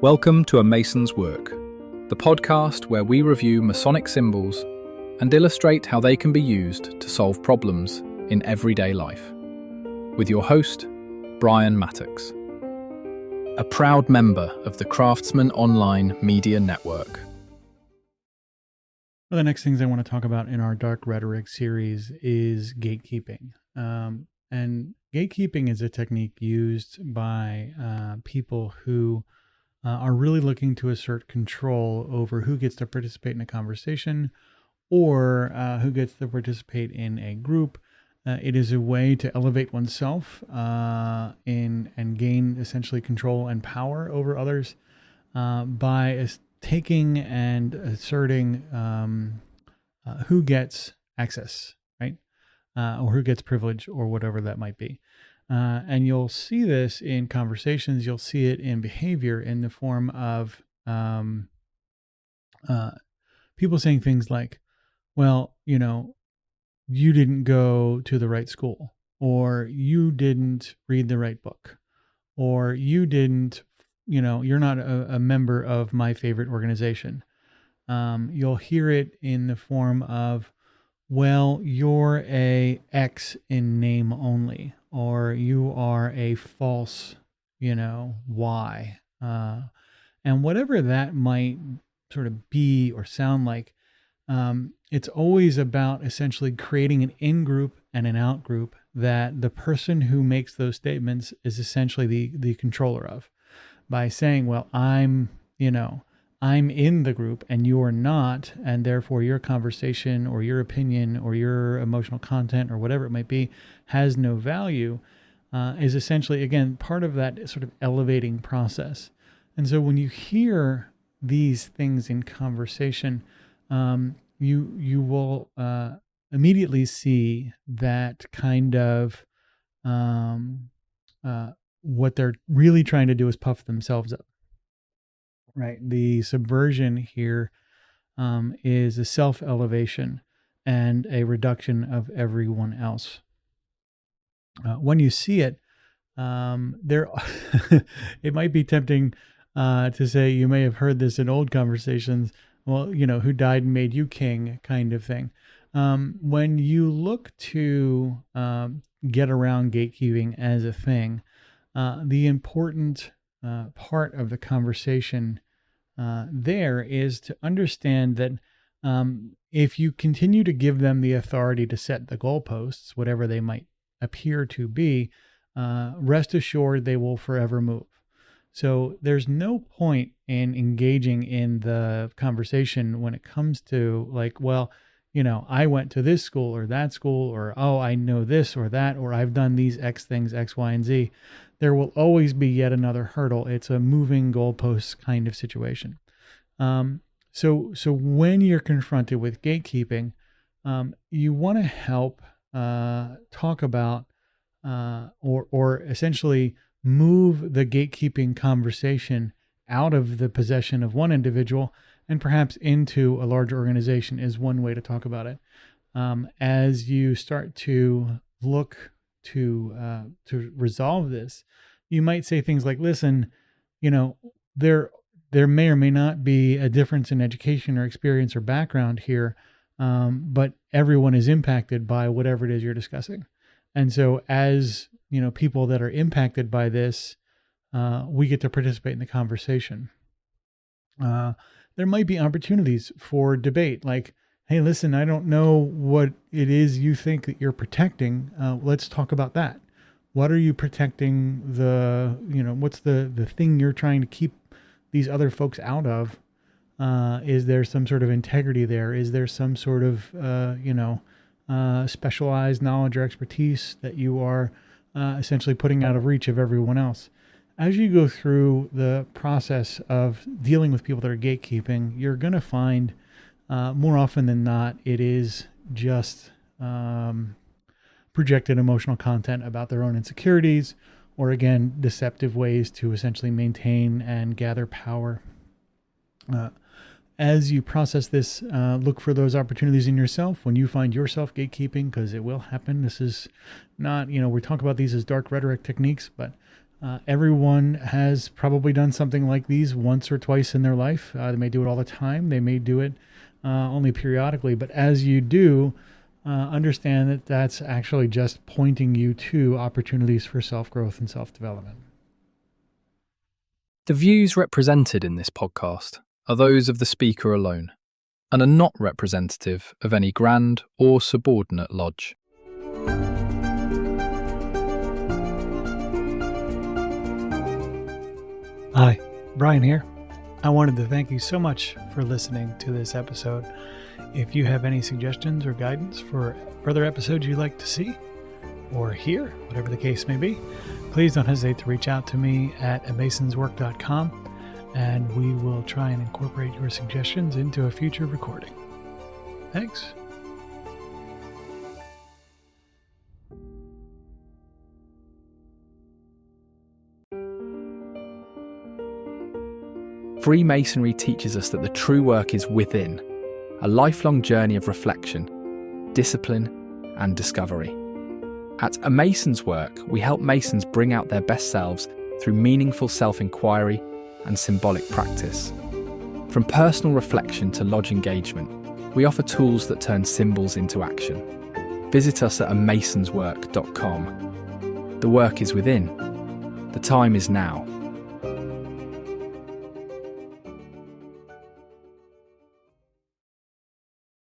Welcome to A Mason's Work, the podcast where we review Masonic symbols and illustrate how they can be used to solve problems in everyday life. With your host, Brian Mattox, a proud member of the Craftsman Online Media Network. One of the next things I want to talk about in our Dark Rhetoric series is gatekeeping. And gatekeeping is a technique used by people who are really looking to assert control over who gets to participate in a conversation or who gets to participate in a group. It is a way to elevate oneself and gain essentially control and power over others by taking and asserting who gets access, right? Or who gets privilege or whatever that might be. And you'll see this in conversations. You'll see it in behavior in the form of people saying things like, well, you didn't go to the right school, or you didn't read the right book, or you didn't, you're not a member of my favorite organization. You'll hear it in the form of, well, you're a X in name only, or you are a false, Y. And whatever that might sort of be or sound like, it's always about essentially creating an in-group and an out-group that the person who makes those statements is essentially the controller of, by saying, well, I'm in the group and you're not, and therefore your conversation or your opinion or your emotional content or whatever it might be has no value, is essentially, again, part of that sort of elevating process. And so when you hear these things in conversation, you will immediately see that kind of what they're really trying to do is puff themselves up. Right. The subversion here is a self-elevation and a reduction of everyone else. When you see it, there, it might be tempting to say, you may have heard this in old conversations, well, who died and made you king kind of thing. When you look to get around gatekeeping as a thing, the important part of the conversation there is to understand that if you continue to give them the authority to set the goalposts, whatever they might appear to be, rest assured they will forever move. So there's no point in engaging in the conversation when it comes to like, well, I went to this school or that school, or, oh, I know this or that, or I've done these X things, X, Y, and Z. There will always be yet another hurdle. It's a moving goalpost kind of situation. So when you're confronted with gatekeeping, you want to help talk about or essentially move the gatekeeping conversation out of the possession of one individual and perhaps into a larger organization is one way to talk about it. As you start to look to resolve this, you might say things like, listen, there may or may not be a difference in education or experience or background here, but everyone is impacted by whatever it is you're discussing. And so as, people that are impacted by this, we get to participate in the conversation. There might be opportunities for debate, like, hey, listen, I don't know what it is you think that you're protecting. Let's talk about that. What are you protecting? What's the thing you're trying to keep these other folks out of? Is there some sort of integrity there? Is there some sort of, specialized knowledge or expertise that you are essentially putting out of reach of everyone else? As you go through the process of dealing with people that are gatekeeping, you're going to find more often than not, it is just projected emotional content about their own insecurities, or again, deceptive ways to essentially maintain and gather power. As you process this, look for those opportunities in yourself when you find yourself gatekeeping, because it will happen. This is not, we talk about these as dark rhetoric techniques, but Everyone has probably done something like these once or twice in their life. They may do it all the time. They may do it only periodically. But as you do, understand that that's actually just pointing you to opportunities for self-growth and self-development. The views represented in this podcast are those of the speaker alone and are not representative of any grand or subordinate lodge. Hi, Brian here. I wanted to thank you so much for listening to this episode. If you have any suggestions or guidance for further episodes you'd like to see or hear, whatever the case may be, please don't hesitate to reach out to me at masonswork.com, and we will try and incorporate your suggestions into a future recording. Thanks. Freemasonry teaches us that the true work is within, a lifelong journey of reflection, discipline, and discovery. At A Mason's Work, we help Masons bring out their best selves through meaningful self-inquiry and symbolic practice. From personal reflection to lodge engagement, we offer tools that turn symbols into action. Visit us at amasonswork.com. The work is within. The time is now.